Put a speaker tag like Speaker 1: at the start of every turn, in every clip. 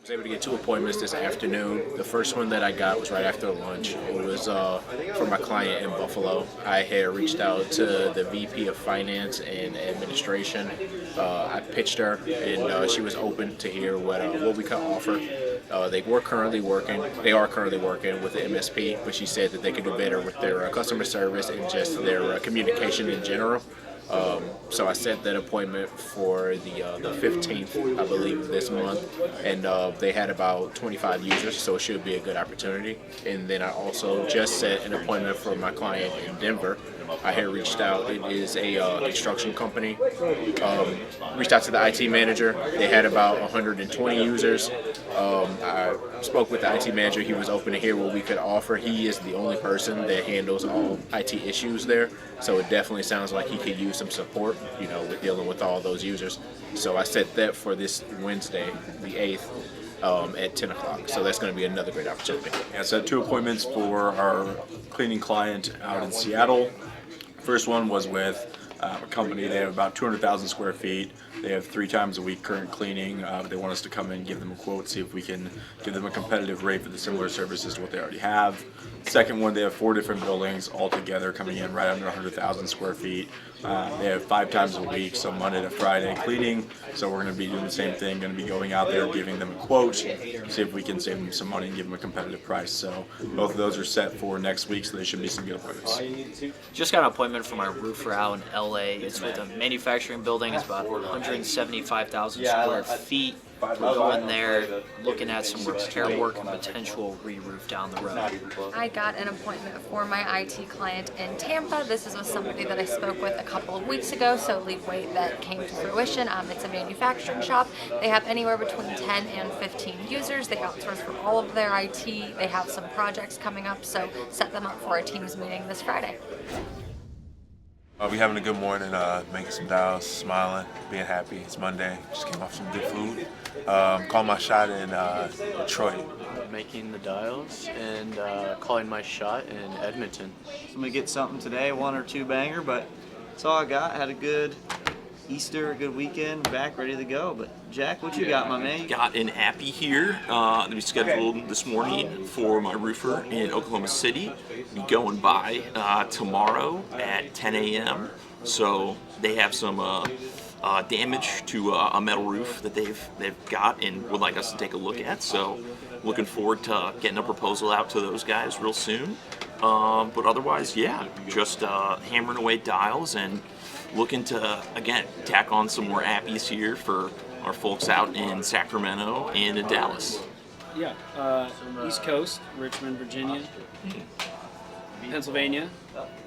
Speaker 1: Was able to get 2 appointments this afternoon. The first one that I got was right after lunch. It was for my client in Buffalo. I had reached out to the VP of Finance and Administration. I pitched her, and she was open to hear what we could offer. They are currently working with the MSP, but she said that they could do better with their customer service and just their communication in general. So I set that appointment for the 15th, I believe, this month, and they had about 25 users, so it should be a good opportunity. And then I also just set an appointment for my client in Denver. I had reached out. It is a construction company. Reached out to the IT manager. They had about 120 users. I spoke with the IT manager. He was open to hear what we could offer. He is the only person that handles all IT issues there, so it definitely sounds like he could use some support, with dealing with all those users. So I set that for this Wednesday, the 8th, at 10 o'clock. So that's going to be another great opportunity.
Speaker 2: I set 2 appointments for our cleaning client out in Seattle. First one was with a company. They have about 200,000 square feet. They have 3 times a week current cleaning. They want us to come in, give them a quote, see if we can give them a competitive rate for the similar services to what they already have. Second one, they have 4 different buildings all together coming in right under 100,000 square feet. They have 5 times a week, so Monday to Friday cleaning. So we're going to be doing the same thing, going to be going out there, giving them a quote, see if we can save them some money and give them a competitive price. So both of those are set for next week, so they should be some good appointments.
Speaker 3: Just got an appointment from our roofer out in LA. It's with a manufacturing building. It's about 175,000 square feet. We're going there, looking at some repair work and potential re-roof down the road.
Speaker 4: I got an appointment for my IT client in Tampa. This is with somebody that I spoke with a couple of weeks ago, so leave wait that came to fruition. It's a manufacturing shop. They have anywhere between 10 and 15 users. They outsource for all of their IT. They have some projects coming up, so set them up for a Teams meeting this Friday.
Speaker 5: We having a good morning, making some dials, smiling, being happy. It's Monday. Just came off some good food. Called my shot in Detroit.
Speaker 6: Making the dials and calling my shot in Edmonton.
Speaker 7: I'm gonna get something today, 1 or 2 banger, but that's all I got. Had a good Easter, a good weekend, back ready to go. But Jack, what you got, my man?
Speaker 8: Got an appy here that we scheduled this morning for my roofer in Oklahoma City. Be going by tomorrow at 10 a.m. So they have some damage to a metal roof that they've got and would like us to take a look at. So looking forward to getting a proposal out to those guys real soon. But otherwise, yeah, just hammering away dials and looking to, again, tack on some more appies here for our folks out in Sacramento and in Dallas.
Speaker 9: Yeah, East Coast, Richmond, Virginia, Pennsylvania,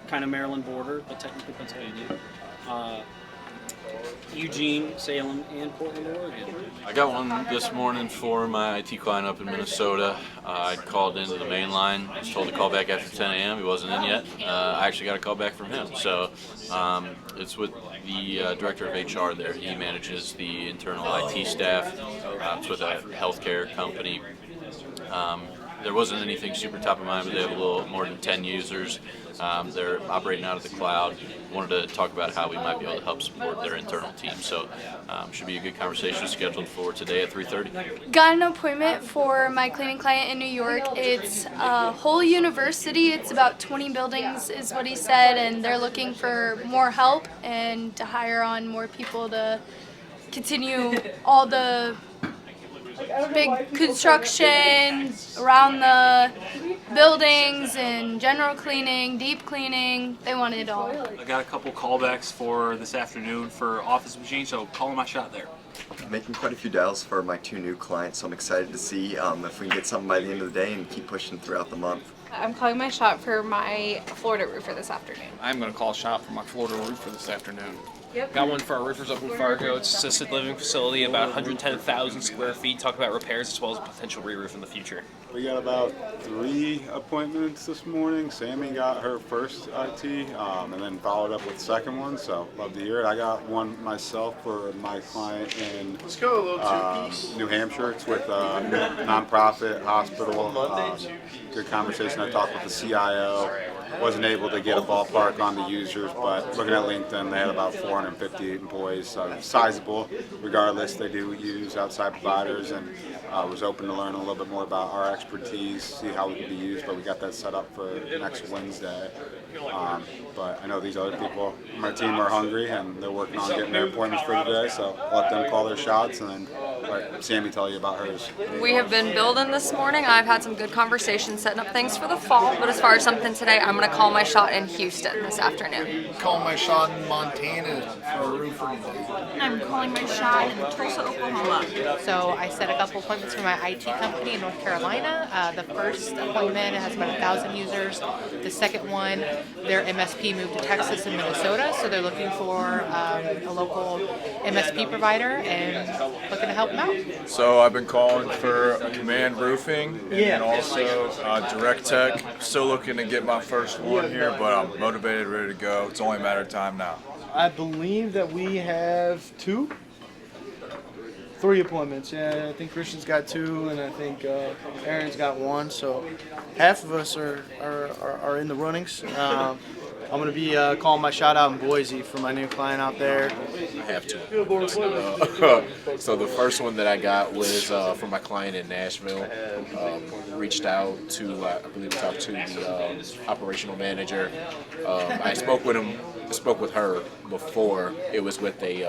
Speaker 9: kind of Maryland border, but technically Pennsylvania. Eugene, Salem, and Portland, Oregon.
Speaker 6: I got one this morning for my IT client up in Minnesota. I called into the main line. I was told to call back after 10 a.m. He wasn't in yet. I actually got a call back from him. So it's with the director of HR there. He manages the internal IT staff. It's with a healthcare company. There wasn't anything super top of mind, but they have a little more than 10 users. They're operating out of the cloud. Wanted to talk about how we might be able to help support their internal team. So should be a good conversation scheduled for today at 3:30.
Speaker 10: Got an appointment for my cleaning client in New York. It's a whole university. It's about 20 buildings is what he said, and they're looking for more help and to hire on more people to continue all the big construction around the buildings and general cleaning, deep cleaning. They want it all.
Speaker 9: I got a couple callbacks for this afternoon for Office Machine, so calling my shot there.
Speaker 11: Making quite a few dials for my 2 new clients, so I'm excited to see if we can get something by the end of the day and keep pushing throughout the month.
Speaker 10: I'm calling my shot for my Florida roofer this afternoon.
Speaker 12: I'm going to call a shot for my Florida roofer this afternoon.
Speaker 10: Yep.
Speaker 12: Got one for our roofers up in Fargo. It's an assisted living facility, about 110,000 square feet. Talk about repairs as well as potential re-roof in the future.
Speaker 13: We got about 3 appointments this morning. Sammy got her first IT and then followed up with the second one, so love to hear it. I got one myself for my client in New Hampshire. It's with a nonprofit hospital. Good conversation. I talked with the CIO. wasn't able to get a ballpark on the users, but looking at LinkedIn, they had about 450 employees, so sizable. Regardless, they do use outside providers, and was open to learn a little bit more about our expertise, see how we could be used, but we got that set up for next Wednesday. But I know these other people on my team are hungry, and they're working on getting their appointments for today, so let them call their shots, and then let Sammy tell you about hers.
Speaker 4: We have been building this morning. I've had some good conversations setting up things for the fall, but as far as something today, I'm going to call my shot in Houston this afternoon.
Speaker 14: Call my shot in Montana for a roofer.
Speaker 15: I'm calling my shot in Tulsa, Oklahoma.
Speaker 16: So I set a couple appointments for my IT company in North Carolina. The first appointment has about 1,000 users. The second one, their MSP moved to Texas and Minnesota, so they're looking for a local MSP provider and looking to help them out.
Speaker 2: So I've been calling for Command Roofing and also Direct Tech. Still looking to get my first one here, but I'm motivated, ready to go. It's only a matter of time now.
Speaker 17: I believe that we have 3 appointments. Yeah, I think Christian's got 2, and I think Aaron's got 1. So half of us are in the runnings. I'm going to be calling my shot out in Boise for my new client out there.
Speaker 1: I have to. So the first one that I got was from my client in Nashville. Reached out to, I believe I talked to the operational manager. I spoke with him. I spoke with her before. It was with a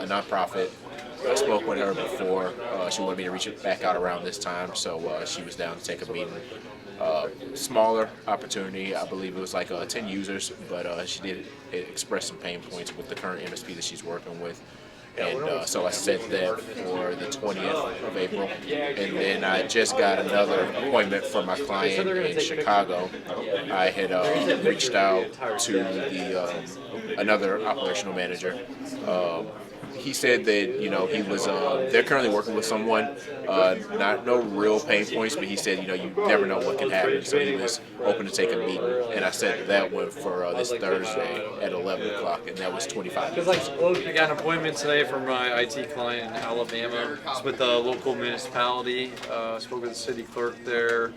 Speaker 1: nonprofit. I spoke with her before. She wanted me to reach back out around this time, so she was down to take a meeting. Smaller opportunity, I believe it was like 10 users, but she did express some pain points with the current MSP that she's working with. And so I set that for the 20th of April. And then I just got another appointment for my client in Chicago. I had reached out to the another operational manager. He said that he was they're currently working with someone, no real pain points, but he said you never know what can happen. So he was open to take a meeting, and I set that one for this Thursday at 11 o'clock, and that was 25 minutes.
Speaker 18: I got an appointment today for my IT client in Alabama. It's with a local municipality. Spoke with the city clerk there.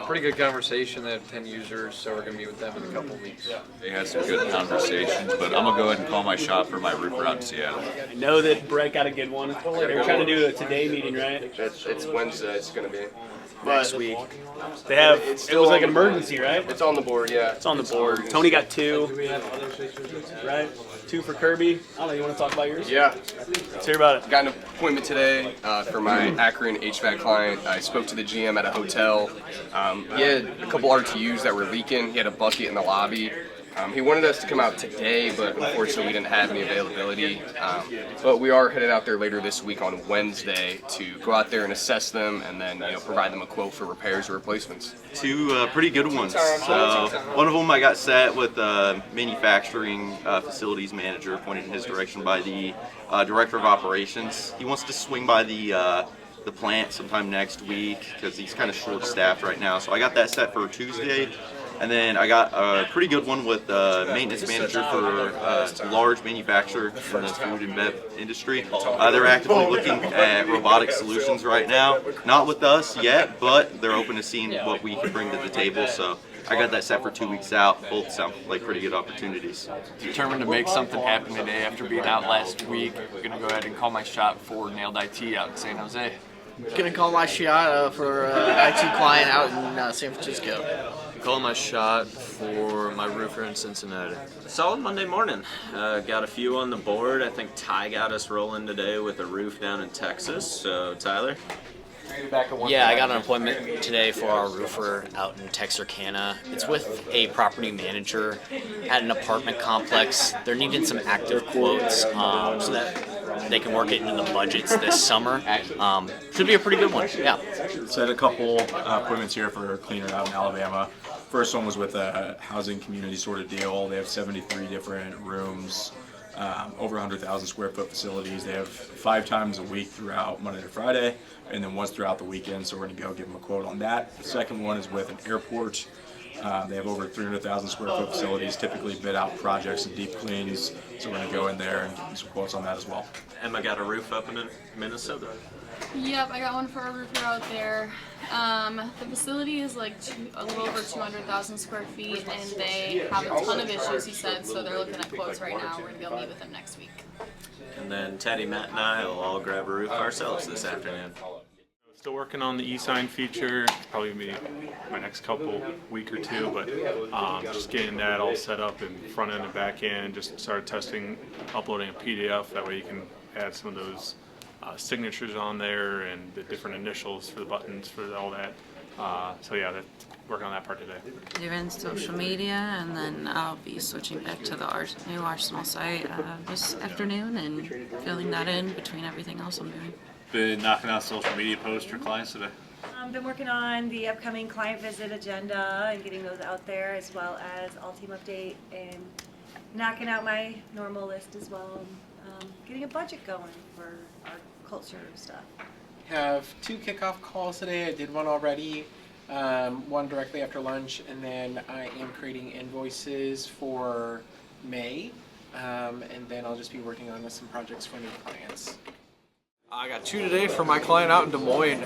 Speaker 18: Pretty good conversation. They have 10 users, so we're going to meet with them in a couple of weeks.
Speaker 2: They had some good conversations, but I'm going to go ahead and call my shot for my roofer out in Seattle.
Speaker 19: I know that Brett got a good one. They're trying to do a today meeting, right?
Speaker 20: It's Wednesday. It's going to be
Speaker 19: next week. They have. It was like an emergency, right?
Speaker 20: It's on the board, yeah.
Speaker 19: It's on the board. Tony got 2. Right? 2 for Kirby. I don't know. You want to talk about yours?
Speaker 20: Yeah.
Speaker 19: Let's hear about it.
Speaker 20: Got an appointment today for my Akron HVAC client. I spoke to the GM at a hotel. He had a couple RTUs that were leaking. He had a bucket in the lobby. He wanted us to come out today, but unfortunately we didn't have any availability. But we are headed out there later this week on Wednesday to go out there and assess them, and then provide them a quote for repairs or replacements.
Speaker 8: 2 pretty good ones. One of them I got set with manufacturing facilities manager, pointed in his direction by the director of operations. He wants to swing by the plant sometime next week because he's kind of short-staffed right now. So I got that set for Tuesday. And then I got a pretty good one with maintenance manager for a large manufacturer in the food and bev industry. They're actively looking at robotic solutions right now. Not with us yet, but they're open to seeing what we can bring to the table. So I got that set for 2 weeks out. Both sound like pretty good opportunities.
Speaker 18: Determined to make something happen today after being out last week. I'm going to go ahead and call my shot for Nailed IT out in San Jose.
Speaker 14: Gonna call my shot for IT client out in San Francisco.
Speaker 21: Calling my shot for my roofer in Cincinnati. Solid Monday morning. Got a few on the board. I think Ty got us rolling today with a roof down in Texas. So Tyler?
Speaker 3: Yeah, I got an appointment today for our roofer out in Texarkana. It's with a property manager at an apartment complex. They're needing some active quotes so that they can work it into the budgets this summer. Should be a pretty good one, yeah.
Speaker 2: So I had a couple appointments here for a cleaner out in Alabama. First one was with a housing community sort of deal. They have 73 different rooms, over 100,000 square foot facilities. They have 5 times a week throughout Monday to Friday, and then once throughout the weekend. So we're going to go give them a quote on that. The second one is with an airport. They have over 300,000 square foot facilities, typically bid out projects and deep cleans, so we're going to go in there and give you some quotes on that as well.
Speaker 21: Emma got a roof up in Minnesota.
Speaker 10: Yep, I got one for a roofer out there. The facility is like a little over 200,000 square feet, and they have a ton of issues, he said, so they're looking at quotes right now. We're going to go meet with them next week.
Speaker 21: And then Teddy, Matt, and I will all grab a roof ourselves this afternoon.
Speaker 5: Still working on the e-sign feature. It's probably gonna be my next week or two, but just getting that all set up in front end and back end. Just started testing, uploading a PDF. That way you can add some of those signatures on there and the different initials for the buttons for all that. So yeah, working on that part today.
Speaker 22: Doing social media, and then I'll be switching back to the new Arsenal site this afternoon and filling that in between everything else I'm doing.
Speaker 23: Been knocking out social media posts for clients today?
Speaker 24: Been working on the upcoming client visit agenda and getting those out there, as well as all team update and knocking out my normal list as well. Getting a budget going for our culture stuff.
Speaker 25: Have 2 kickoff calls today. I did one already, one directly after lunch, and then I am creating invoices for May, and then I'll just be working on some projects for new clients.
Speaker 26: I got 2 today for my client out in Des Moines.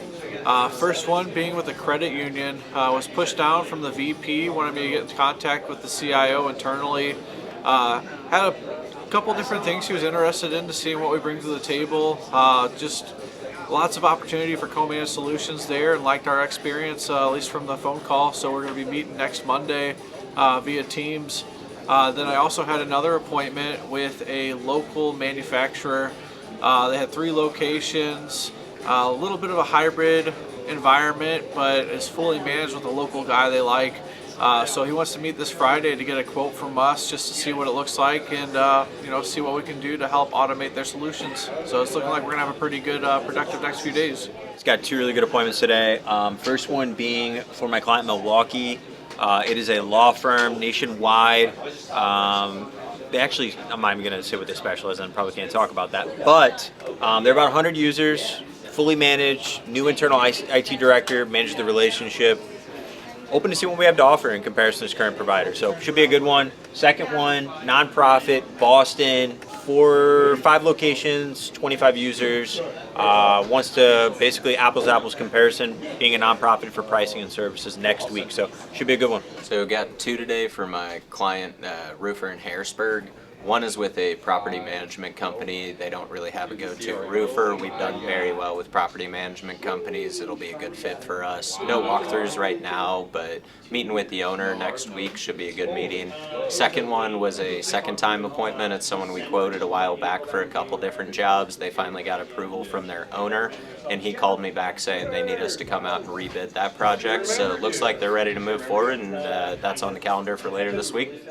Speaker 26: First one being with the credit union. Was pushed down from the VP, wanted me to get in contact with the CIO internally. Had a couple different things he was interested in to see what we bring to the table. Just lots of opportunity for co-managed solutions there, and liked our experience, at least from the phone call. So we're going to be meeting next Monday via Teams. Then I also had another appointment with a local manufacturer. They had 3 locations, a little bit of a hybrid environment, but it's fully managed with a local guy they like. So he wants to meet this Friday to get a quote from us just to see what it looks like and see what we can do to help automate their solutions. So it's looking like we're going to have a pretty good, productive next few days.
Speaker 27: It's got 2 really good appointments today. First one being for my client Milwaukee. It is a law firm nationwide. They actually, I'm not even going to say what they specialize in, probably can't talk about that. But they're about 100 users, fully managed, new internal IT director, manage the relationship. Open to see what we have to offer in comparison to this current provider. So should be a good one. Second one, nonprofit, Boston, 5 locations, 25 users. Wants to basically apples to apples comparison, being a nonprofit for pricing and services next week. So should be a good one.
Speaker 21: So got 2 today for my client roofer in Harrisburg. One is with a property management company. They don't really have a go-to roofer. We've done very well with property management companies. It'll be a good fit for us. No walkthroughs right now, but meeting with the owner next week should be a good meeting. Second one was a second-time appointment. It's someone we quoted a while back for a couple different jobs. They finally got approval from their owner, and he called me back saying they need us to come out and rebid that project. So it looks like they're ready to move forward, and that's on the calendar for later this week.